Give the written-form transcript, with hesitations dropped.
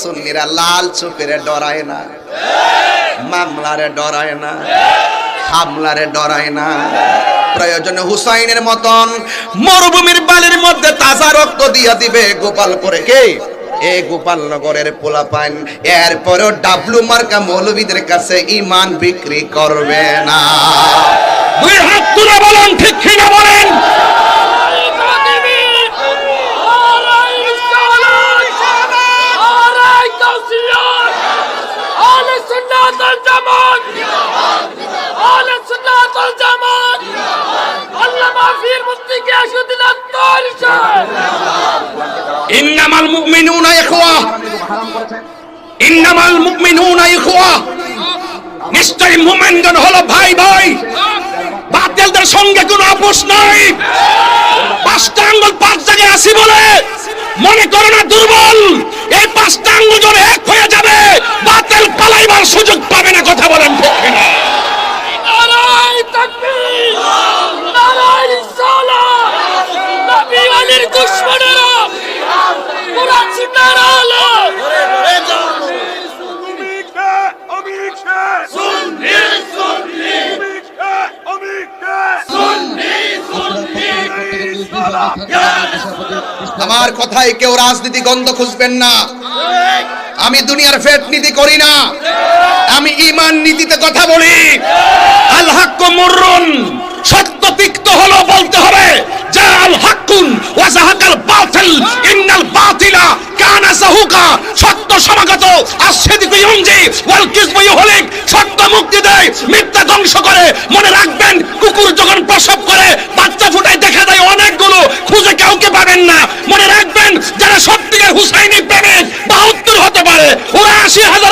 সুন্নিরা লাল চোখের ডরায় না, মামলারে ডরায় না, হামলারে ডরায় না। প্রয়োজনে হুসাইনের মতন মরুভূমির বালির মধ্যে তাজা রক্ত দিয়া দিবে গোপালপুরে কে এই গোপালনগরের পোলাপান। এরপরেও ডাবলু মার্কা মৌলবীদের কাছে ঈমান বিক্রি করবে না। দুই হাত তুলে বলেন ঠিক কি না বলেন। ইন্নামাল মুমিনুনা ইখওয়া, ইন্নামাল মুমিনুনা ইখওয়া, নিশ্চয়ই মুমিনগণ হলো ভাই ভাই, বাতিলদের সঙ্গে কোনো আপোষ নাই। পাঁচটা আঙ্গুল পাঁচ জায়গায় আসি বলে মনে করো না দুর্বল। এই পাঁচটা আঙ্গুল যখন এক হয়ে যাবে বাতিল পালাইবার সুযোগ পাবে না। কথা বলেন ঠিক কিনা? নারায়ে তাকবীর, নারায়ে রিসালাত, নবী আলীর দুশমনেরা কুরআন সুন্নাহর আলো আমার কথায় কেউ রাজনীতি গন্ধ খুঁজবেন না। আমি দুনিয়ার ফেট নীতি করি না, আমি ঈমান নীতিতে কথা বলি। আল হাক্কু মুররুন, সত্য তিক্ত হলো বলতে হবে। জাল হাক্কুন ওয়া যাহাকাল বাতিল ইন্নাল বাতিলা কানা যাহুকা। সত্য সমাগত, আস-সিদকু ইউনজি ওয়াল কিযবু ইউহলিক। সত্য মুক্তি দেয়, মিথ্যা ধ্বংস করে। মনে রাখবেন, কুকুর যখন প্রসব করে বাচ্চা ফুটায় দেখা যায় অনেকগুলো, খুঁজে কাউকে পাবেন না। মনে রাখবেন, যারা সত্যিকার হুসাইনি প্রেমিক ৭২ হতে পারে, ওরা ৮০,০০০